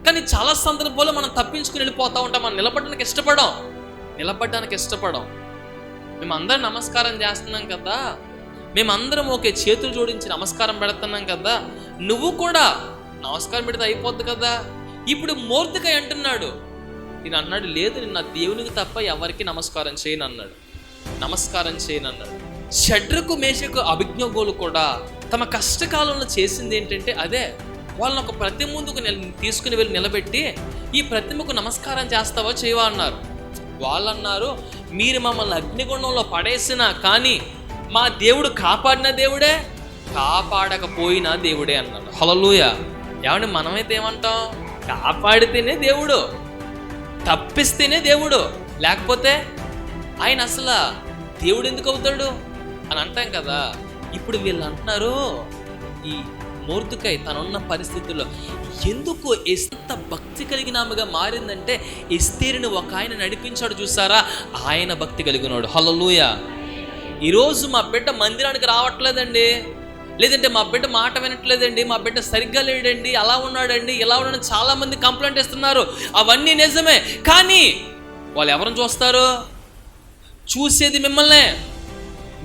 కానీ చాలా సందర్భాల్లో మనం తప్పించుకుని వెళ్ళిపోతూ ఉంటాం. మనం నిలబడడానికి ఇష్టపడం. మేమందరం నమస్కారం చేస్తున్నాం కదా, మేమందరం ఒకే చేతులు జోడించి నమస్కారం పెడుతున్నాం కదా, నువ్వు కూడా నమస్కారం పెడితే అయిపోద్ది కదా. ఇప్పుడు మొర్దెకై అంటున్నాడు, నేను అన్నాడు, లేదు నేను నా దేవునికి తప్ప ఎవరికి నమస్కారం చేయను అన్నాడు. షడ్రకు మేషకు అభిజ్ఞగోలు కూడా తమ కష్టకాలంలో చేసింది ఏంటంటే అదే, వాళ్ళని ఒక ప్రతిమ ముందుకు తీసుకుని వెళ్ళి నిలబెట్టి, ఈ ప్రతిమకు నమస్కారం చేస్తావా చేయవా అన్నారు. వాళ్ళు అన్నారు, మీరు మమ్మల్ని అగ్నిగుండంలో పడేసినా కానీ మా దేవుడు కాపాడిన దేవుడే, కాపాడకపోయినా దేవుడే అన్నాడు. హల్లెలూయా. ఏమంటే మనమైతే ఏమంటాం? కాపాడితేనే దేవుడు, తప్పిస్తేనే దేవుడు, లేకపోతే ఆయన అసలు దేవుడు ఎందుకు అవుతాడు అని అంటాం కదా. ఇప్పుడు వీళ్ళు అంటున్నారు, ఈ మొర్దెకై తనున్న పరిస్థితుల్లో ఎందుకు ఎంత భక్తి కలిగిన ఆమెగా మారిందంటే, ఎస్తేరుని ఒక ఆయన నడిపించాడు చూసారా, ఆయన భక్తి కలిగినాడు. హల్లెలూయా. ఈరోజు మా బిడ్డ మందిరానికి రావట్లేదండి, లేదంటే మా బిడ్డ మాట వినట్లేదండి, మా బిడ్డ సరిగ్గా లేడండి, అలా ఉన్నాడండి, ఇలా ఉన్నాడని చాలామంది కంప్లైంట్ ఇస్తున్నారు. అవన్నీ నిజమే, కానీ వాళ్ళు ఎవరిని చూస్తారు? చూసేది మిమ్మల్నే.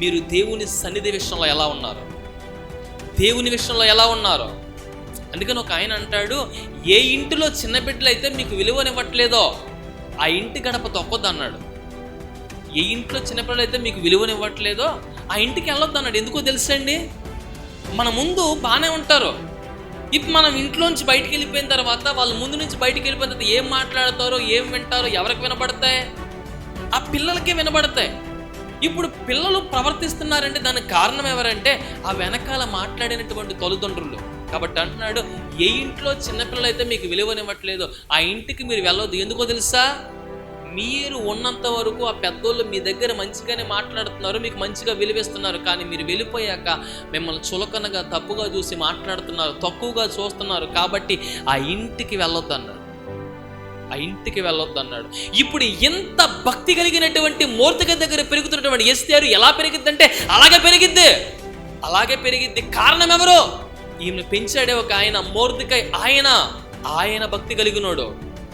మీరు దేవుని సన్నిధి విషయంలో ఎలా ఉన్నారు? అందుకని ఒక ఆయన అంటాడు, ఏ ఇంటిలో చిన్న బిడ్డలు అయితే మీకు విలువనివ్వట్లేదో ఆ ఇంటి గడప తొక్కొద్దు అన్నాడు. ఏ ఇంట్లో చిన్నపిల్లలు అయితే మీకు విలువనివ్వట్లేదో ఆ ఇంటికి వెళ్ళొద్దు అన్నాడు. ఎందుకో తెలుసండి, మన ముందు బాగానే ఉంటారు, ఇప్పుడు మనం ఇంట్లోంచి బయటికి వెళ్ళిపోయిన తర్వాత, వాళ్ళ ముందు నుంచి బయటికి వెళ్ళిపోయిన తర్వాత ఏం మాట్లాడతారో, ఏం వింటారో ఎవరికి వినబడతాయి? ఆ పిల్లలకే వినబడతాయి. ఇప్పుడు పిల్లలు ప్రవర్తిస్తున్నారంటే దానికి కారణం ఎవరంటే ఆ వెనకాల మాట్లాడినటువంటి తల్లిదండ్రులు. కాబట్టి అంటున్నాడు, ఏ ఇంట్లో చిన్నపిల్లలు అయితే మీకు విలువనివ్వట్లేదు ఆ ఇంటికి మీరు వెళ్ళొద్దు. ఎందుకో తెలుసా? మీరు ఉన్నంత వరకు ఆ పెద్దోళ్ళు మీ దగ్గర మంచిగానే మాట్లాడుతున్నారు, మీకు మంచిగా విలువిస్తున్నారు, కానీ మీరు వెళ్ళిపోయాక మిమ్మల్ని చులకనగా తప్పుగా చూసి మాట్లాడుతున్నారు, తక్కువగా చూస్తున్నారు. కాబట్టి ఆ ఇంటికి వెళ్ళొద్దు అన్నాడు. ఇప్పుడు ఎంత భక్తి కలిగినటువంటి మొర్దెకై దగ్గర పెరుగుతున్నటువంటి ఎస్తేరు ఎలా పెరిగిద్దంటే అలాగే పెరిగిద్ది. కారణం ఎవరు? ఈమెను పెంచాడే ఒక ఆయన, మొర్దెకై. ఆయన భక్తి కలిగినోడు.